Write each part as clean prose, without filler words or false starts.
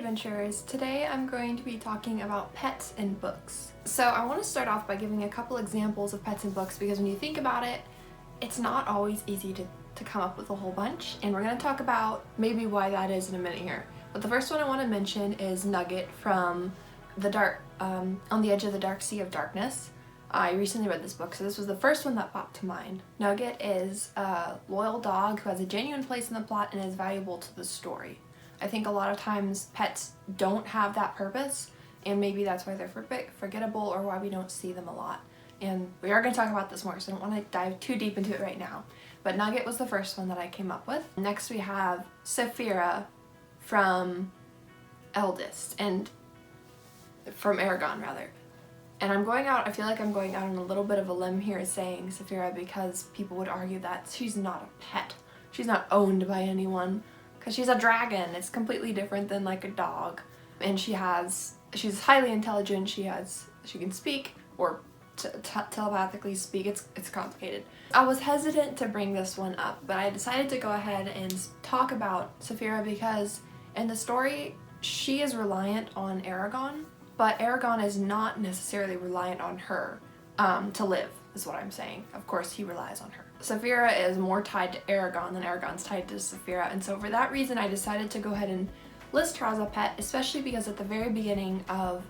adventurers! Today I'm going to be talking about pets in books. So I want to start off by giving a couple examples of pets in books because when you think about it, it's not always easy to come up with a whole bunch, and we're going to talk about maybe why that is in a minute here. But the first one I want to mention is Nugget from On the Edge of the Dark Sea of Darkness. I recently read this book, so this was the first one that popped to mind. Nugget is a loyal dog who has a genuine place in the plot and is valuable to the story. I think a lot of times pets don't have that purpose, and maybe that's why they're forgettable or why we don't see them a lot. And we are going to talk about this more, so I don't want to dive too deep into it right now. But Nugget was the first one that I came up with. Next we have Safira from Eldest, and from Aragon rather. And I feel like I'm going out on a little bit of a limb here saying Safira because people would argue that she's not a pet. She's not owned by anyone because she's a dragon. It's completely different than like a dog. And she's highly intelligent. She can speak or telepathically speak. It's complicated. I was hesitant to bring this one up, but I decided to go ahead and talk about Safira because in the story she is reliant on Aragon. But Aragon is not necessarily reliant on her to live, is what I'm saying. Of course, he relies on her. Safira is more tied to Aragon than Aragon's tied to Safira, and so for that reason I decided to go ahead and list her as a pet, especially because at the very beginning of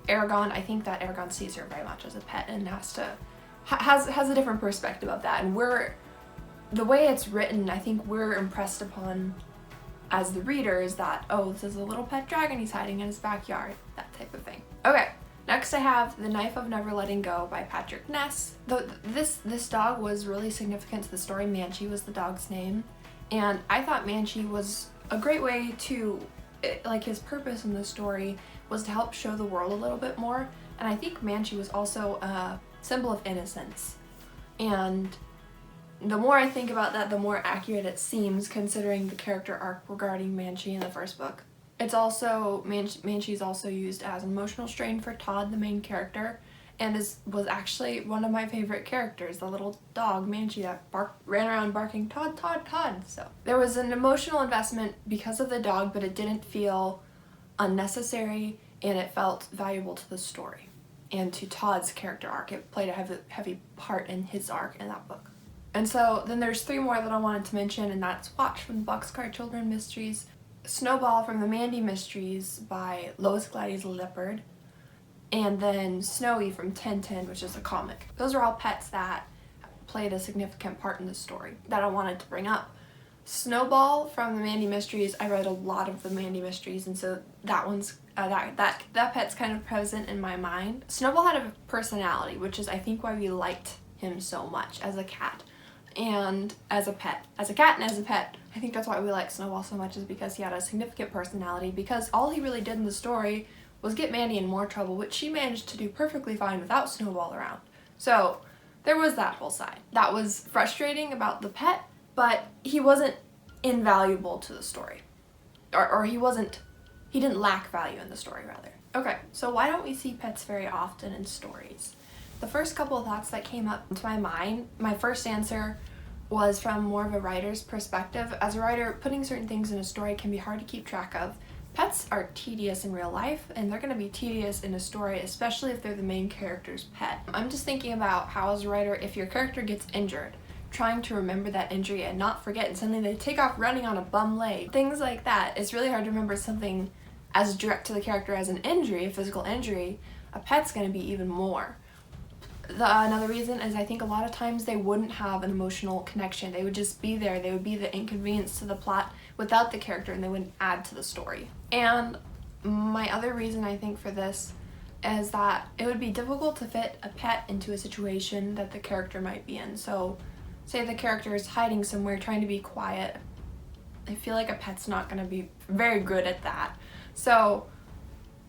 Aragon, I think that Aragon sees her very much as a pet and has a different perspective of that. And the way it's written, I think we're impressed upon as the readers that, oh, this is a little pet dragon he's hiding in his backyard, that type of thing. Okay, next I have The Knife of Never Letting Go by Patrick Ness. This dog was really significant to the story. Manchi was the dog's name, and I thought Manchi was a great way to, like, his purpose in the story was to help show the world a little bit more, and I think Manchi was also a symbol of innocence. And the more I think about that, the more accurate it seems, considering the character arc regarding Manchi in the first book. It's also, Manchi is also used as an emotional strain for Todd, the main character, and was actually one of my favorite characters, the little dog Manchi that ran around barking, Todd, Todd, Todd. So there was an emotional investment because of the dog, but it didn't feel unnecessary, and it felt valuable to the story and to Todd's character arc. It played a heavy part in his arc in that book. And so then there's three more that I wanted to mention, and that's Watch from the Boxcar Children Mysteries, Snowball from the Mandy Mysteries by Lois Gladys Lippard, and then Snowy from Tintin, which is a comic. Those are all pets that played a significant part in the story that I wanted to bring up. Snowball from the Mandy Mysteries, I read a lot of the Mandy Mysteries, and so that one's that pet's kind of present in my mind. Snowball had a personality, which is I think why we liked him so much as a cat. And as a pet, as a cat and as a pet, I think that's why we like Snowball so much, is because he had a significant personality, because all he really did in the story was get Mandy in more trouble, which she managed to do perfectly fine without Snowball around. So there was that whole side. That was frustrating about the pet, but he wasn't invaluable to the story. Or he didn't lack value in the story, rather. Okay, so why don't we see pets very often in stories? The first couple of thoughts that came up to my mind, my first answer was from more of a writer's perspective. As a writer, putting certain things in a story can be hard to keep track of. Pets are tedious in real life, and they're going to be tedious in a story, especially if they're the main character's pet. I'm just thinking about how, as a writer, if your character gets injured, trying to remember that injury and not forget, and suddenly they take off running on a bum leg. Things like that. It's really hard to remember something as direct to the character as an injury, a physical injury. A pet's going to be even more. Another reason is I think a lot of times they wouldn't have an emotional connection. They would just be there. They would be the inconvenience to the plot without the character, and they wouldn't add to the story. And my other reason I think for this is that it would be difficult to fit a pet into a situation that the character might be in. So say the character is hiding somewhere trying to be quiet. I feel like a pet's not going to be very good at that. So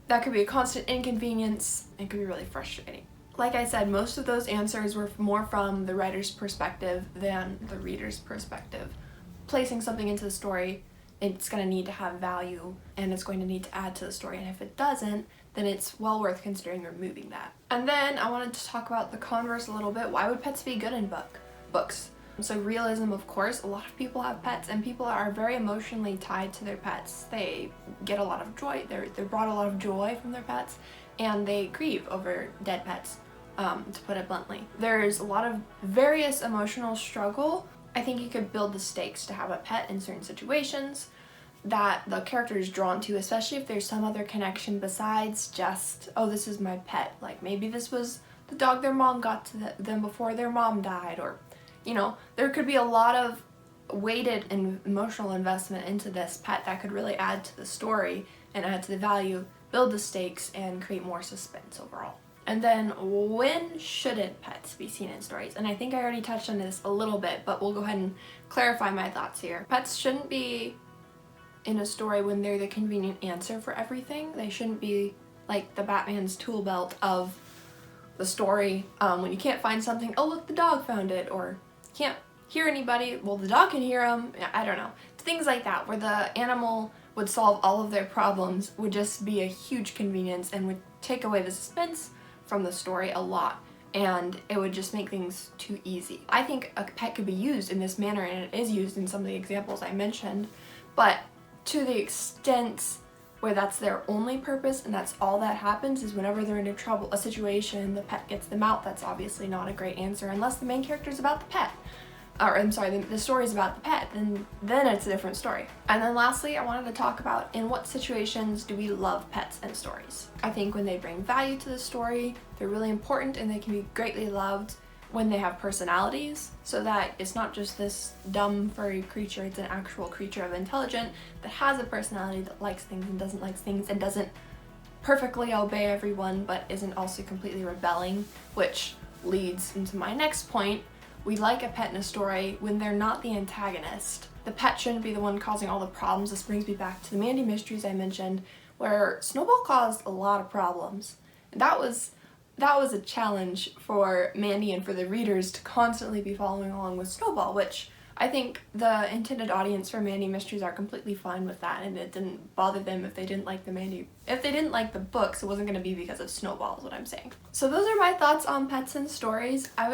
that could be a constant inconvenience. It could be really frustrating. Like I said, most of those answers were more from the writer's perspective than the reader's perspective. Placing something into the story, it's going to need to have value, and it's going to need to add to the story, and if it doesn't, then it's well worth considering removing that. And then I wanted to talk about the converse a little bit. Why would pets be good in books? So realism, of course, a lot of people have pets and people are very emotionally tied to their pets. They get a lot of joy, they're brought a lot of joy from their pets, and they grieve over dead pets, to put it bluntly. There's a lot of various emotional struggle. I think you could build the stakes to have a pet in certain situations that the character is drawn to, especially if there's some other connection besides just, oh, this is my pet. Like maybe this was the dog their mom got to them before their mom died, or, you know, there could be a lot of weighted and emotional investment into this pet that could really add to the story and add to the value, build the stakes, and create more suspense overall. And then, when shouldn't pets be seen in stories? And I think I already touched on this a little bit, but we'll go ahead and clarify my thoughts here. Pets shouldn't be in a story when they're the convenient answer for everything. They shouldn't be like the Batman's tool belt of the story. When you can't find something, oh look, the dog found it, or can't hear anybody, well the dog can hear them. I don't know. Things like that, where the animal would solve all of their problems, would just be a huge convenience and would take away the suspense from the story a lot, and it would just make things too easy. I think a pet could be used in this manner, and it is used in some of the examples I mentioned, but to the extent where that's their only purpose and that's all that happens is whenever they're in a situation, the pet gets them out, that's obviously not a great answer unless the main character is about the pet. Or I'm sorry, the story is about the pet, then it's a different story. And then lastly, I wanted to talk about in what situations do we love pets and stories. I think when they bring value to the story, they're really important and they can be greatly loved when they have personalities, so that it's not just this dumb furry creature, it's an actual creature of intelligence that has a personality, that likes things and doesn't like things, and doesn't perfectly obey everyone but isn't also completely rebelling, which leads into my next point. We like a pet in a story when they're not the antagonist. The pet shouldn't be the one causing all the problems. This brings me back to the Mandy mysteries I mentioned, where Snowball caused a lot of problems. And that was a challenge for Mandy and for the readers to constantly be following along with Snowball, which I think the intended audience for Mandy mysteries are completely fine with that, and it didn't bother them if they didn't like if they didn't like the books, it wasn't going to be because of Snowball is what I'm saying. So those are my thoughts on pets and stories. I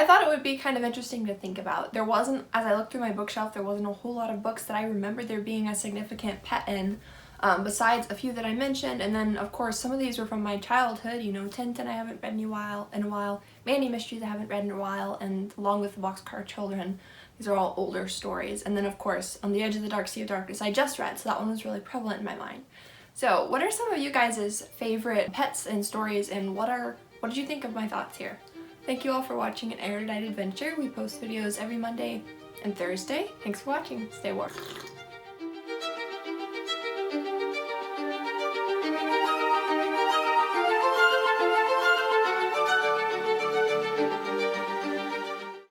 thought it would be kind of interesting to think about. There wasn't, as I looked through my bookshelf, there wasn't a whole lot of books that I remembered there being a significant pet in, besides a few that I mentioned, and then of course some of these were from my childhood, you know, Tintin I haven't read in a while, Mandy mysteries I haven't read in a while, and along with the Boxcar Children, these are all older stories. And then of course On the Edge of the Dark Sea of Darkness I just read, so that one was really prevalent in my mind. So what are some of you guys' favorite pets and stories, and what did you think of my thoughts here? Thank you all for watching an Erudite adventure. We post videos every Monday and Thursday. Thanks for watching. Stay warm.